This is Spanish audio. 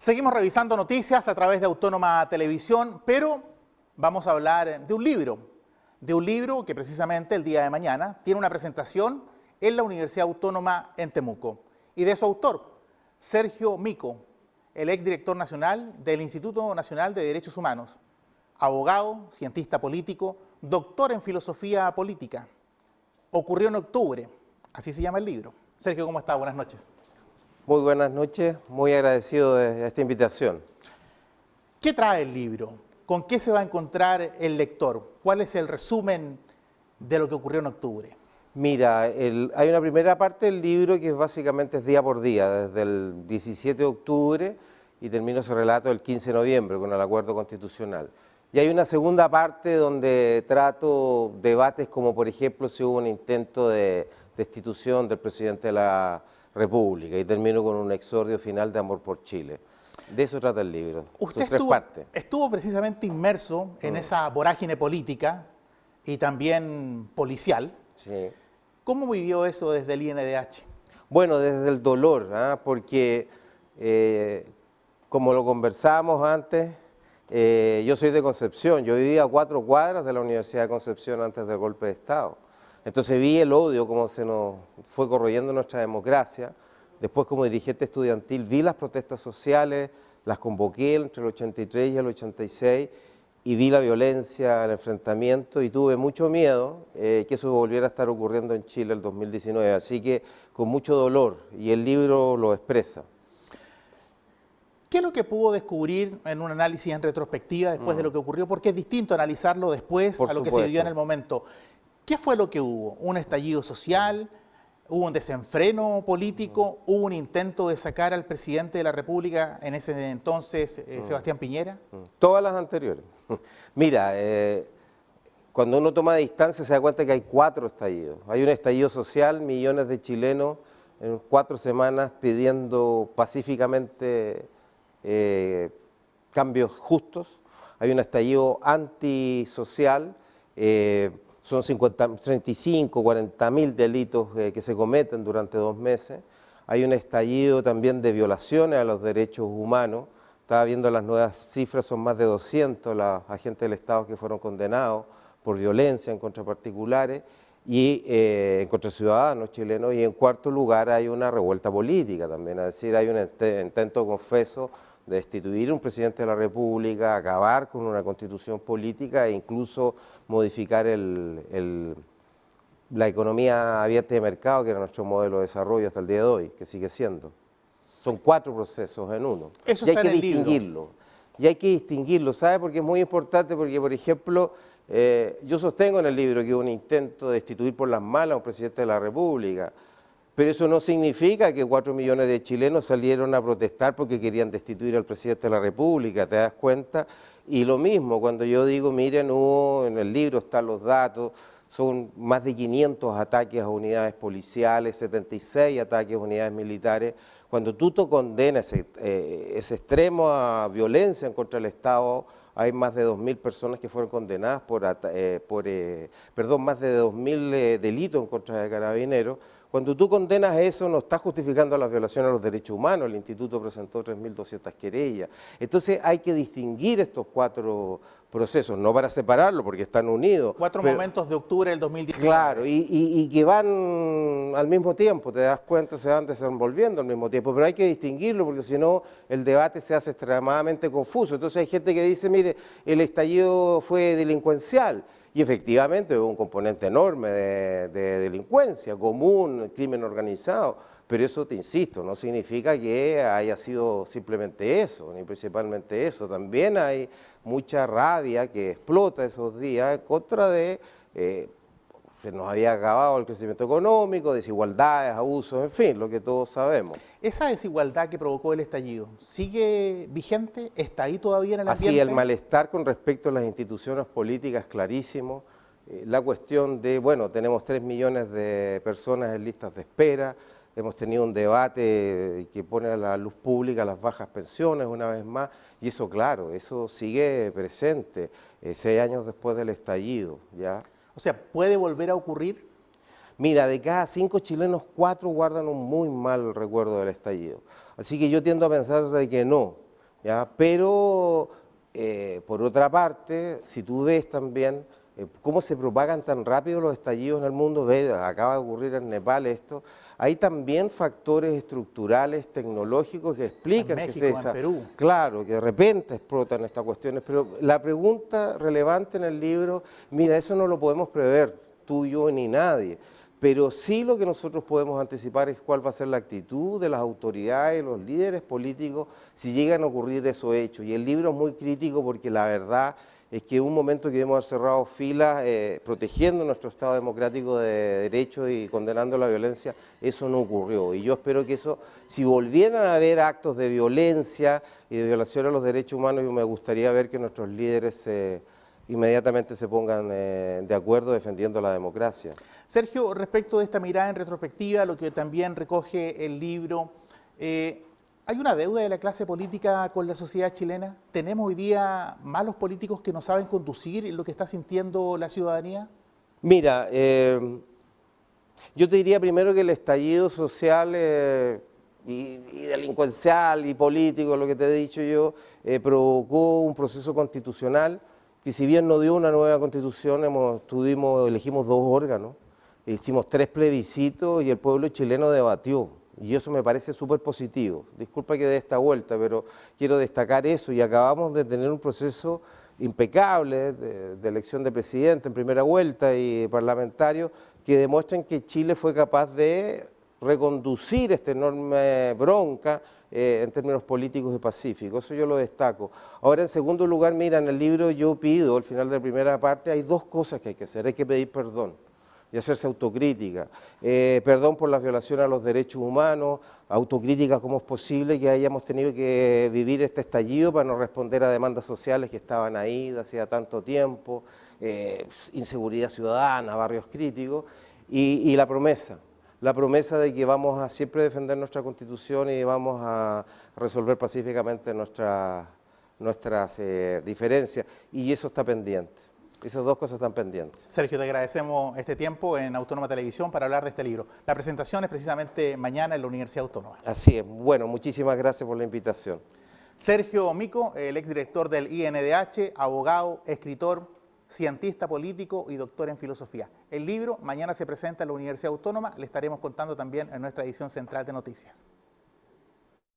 Seguimos revisando noticias a través de Autónoma Televisión, pero vamos a hablar de un libro que precisamente el día de mañana tiene una presentación en la Universidad Autónoma en Temuco. Y de su autor, Sergio Mico, el exdirector nacional del Instituto Nacional de Derechos Humanos, abogado, cientista político, doctor en filosofía política. Ocurrió en octubre, así se llama el libro. Sergio, ¿cómo está? Buenas noches. Muy buenas noches, muy agradecido de esta invitación. ¿Qué trae el libro? ¿Con qué se va a encontrar el lector? ¿Cuál es el resumen de lo que ocurrió en octubre? Mira, hay una primera parte del libro que básicamente es día por día, desde el 17 de octubre y termino ese relato el 15 de noviembre con el acuerdo constitucional. Y hay una segunda parte donde trato debates como por ejemplo si hubo un intento de destitución del presidente de la República y termino con un exordio final de amor por Chile. De eso trata el libro. Usted estuvo precisamente inmerso en esa vorágine política y también policial. Sí. ¿Cómo vivió eso desde el INDH? Bueno, desde el dolor, porque como lo conversábamos antes, yo soy de Concepción, yo vivía a 4 cuadras de la Universidad de Concepción antes del golpe de Estado. Entonces vi el odio, cómo se nos fue corroyendo nuestra democracia. Después como dirigente estudiantil vi las protestas sociales, las convoqué entre el 83 y el 86 y vi la violencia, el enfrentamiento y tuve mucho miedo que eso volviera a estar ocurriendo en Chile el 2019. Así que con mucho dolor y el libro lo expresa. ¿Qué es lo que pudo descubrir en un análisis en retrospectiva después de lo que ocurrió? Porque es distinto analizarlo después a lo que se vivió en el momento. ¿Qué fue lo que hubo? ¿Un estallido social? ¿Hubo un desenfreno político? ¿Hubo un intento de sacar al presidente de la República, en ese entonces, Sebastián Piñera? Todas las anteriores. Mira, cuando uno toma distancia se da cuenta que hay 4 estallidos. Hay un estallido social, millones de chilenos en 4 semanas pidiendo pacíficamente cambios justos. Hay un estallido antisocial, son 35, 40 mil delitos que se cometen durante 2 meses. Hay un estallido también de violaciones a los derechos humanos. Estaba viendo las nuevas cifras, son más de 200 los agentes del Estado que fueron condenados por violencia en contra particulares y en contra ciudadanos chilenos. Y en cuarto lugar hay una revuelta política también, es decir, hay un intento confeso de destituir un presidente de la República, acabar con una constitución política e incluso modificar la economía abierta de mercado, que era nuestro modelo de desarrollo hasta el día de hoy, que sigue siendo. Son 4 procesos en uno. Eso y hay está que en el distinguirlo. libro. Y hay que distinguirlo, ¿sabe? Porque es muy importante, porque por ejemplo, yo sostengo en el libro que hubo un intento de destituir por las malas a un presidente de la República, pero eso no significa que 4 millones de chilenos salieron a protestar porque querían destituir al presidente de la República, ¿te das cuenta? Y lo mismo, cuando yo digo, miren, en el libro están los datos, son más de 500 ataques a unidades policiales, 76 ataques a unidades militares. Cuando tú te condenas ese extremo a violencia en contra del Estado, hay más de 2.000 personas que fueron condenadas más de 2.000 delitos en contra de carabineros. Cuando tú condenas eso, no estás justificando las violaciones a los derechos humanos. El Instituto presentó 3.200 querellas. Entonces hay que distinguir estos 4 procesos, no para separarlos porque están unidos. 4 momentos de octubre del 2019. Claro, y que van al mismo tiempo, te das cuenta, se van desenvolviendo al mismo tiempo, pero hay que distinguirlo porque si no el debate se hace extremadamente confuso. Entonces hay gente que dice, mire, el estallido fue delincuencial. Y efectivamente hubo un componente enorme de delincuencia común, crimen organizado, pero eso, te insisto, no significa que haya sido simplemente eso, ni principalmente eso. También hay mucha rabia que explota esos días en contra de, se nos había acabado el crecimiento económico, desigualdades, abusos, en fin, lo que todos sabemos. ¿Esa desigualdad que provocó el estallido sigue vigente? ¿Está ahí todavía en el ambiente? Así, el malestar con respecto a las instituciones políticas clarísimo. La cuestión de, bueno, tenemos 3 millones de personas en listas de espera, hemos tenido un debate que pone a la luz pública las bajas pensiones una vez más, y eso, claro, eso sigue presente 6 años después del estallido, ¿ya? O sea, ¿puede volver a ocurrir? Mira, de cada 5 chilenos, 4 guardan un muy mal recuerdo del estallido. Así que yo tiendo a pensar de que no. ¿ya? Pero, por otra parte, si tú ves también cómo se propagan tan rápido los estallidos en el mundo, ves, acaba de ocurrir en Nepal esto, hay también factores estructurales, tecnológicos que explican En que México, en Perú. Claro, que de repente explotan estas cuestiones, pero la pregunta relevante en el libro, mira, eso no lo podemos prever, tú, yo ni nadie, pero sí lo que nosotros podemos anticipar es cuál va a ser la actitud de las autoridades, los líderes políticos, si llegan a ocurrir esos hechos. Y el libro es muy crítico porque la verdad es que en un momento que debemos haber cerrado filas, protegiendo nuestro Estado democrático de derecho y condenando la violencia, eso no ocurrió. Y yo espero que eso, si volvieran a haber actos de violencia y de violación a los derechos humanos, me gustaría ver que nuestros líderes inmediatamente se pongan de acuerdo defendiendo la democracia. Sergio, respecto de esta mirada en retrospectiva, lo que también recoge el libro, ¿hay una deuda de la clase política con la sociedad chilena? ¿Tenemos hoy día malos políticos que no saben conducir lo que está sintiendo la ciudadanía? Mira, yo te diría primero que el estallido social y delincuencial y político, lo que te he dicho yo, provocó un proceso constitucional que, si bien no dio una nueva constitución, elegimos 2 órganos, hicimos 3 plebiscitos y el pueblo chileno debatió. Y eso me parece súper positivo. Disculpa que dé esta vuelta, pero quiero destacar eso. Y acabamos de tener un proceso impecable de elección de presidente en primera vuelta y parlamentario, que demuestran que Chile fue capaz de reconducir esta enorme bronca en términos políticos y pacíficos. Eso yo lo destaco. Ahora, en segundo lugar, mira, en el libro yo pido, al final de la primera parte, hay 2 cosas que hay que hacer. Hay que pedir perdón y hacerse autocrítica. Perdón por las violaciones a los derechos humanos, autocrítica cómo es posible que hayamos tenido que vivir este estallido para no responder a demandas sociales que estaban ahí de hacía tanto tiempo, inseguridad ciudadana, barrios críticos, y la promesa de que vamos a siempre defender nuestra Constitución y vamos a resolver pacíficamente nuestras diferencias, y eso está pendiente. Esas 2 cosas están pendientes. Sergio, te agradecemos este tiempo en Autónoma Televisión para hablar de este libro. La presentación es precisamente mañana en la Universidad Autónoma. Así es. Bueno, muchísimas gracias por la invitación. Sergio Mico, el exdirector del INDH, abogado, escritor, cientista político y doctor en filosofía. El libro mañana se presenta en la Universidad Autónoma, le estaremos contando también en nuestra edición central de noticias.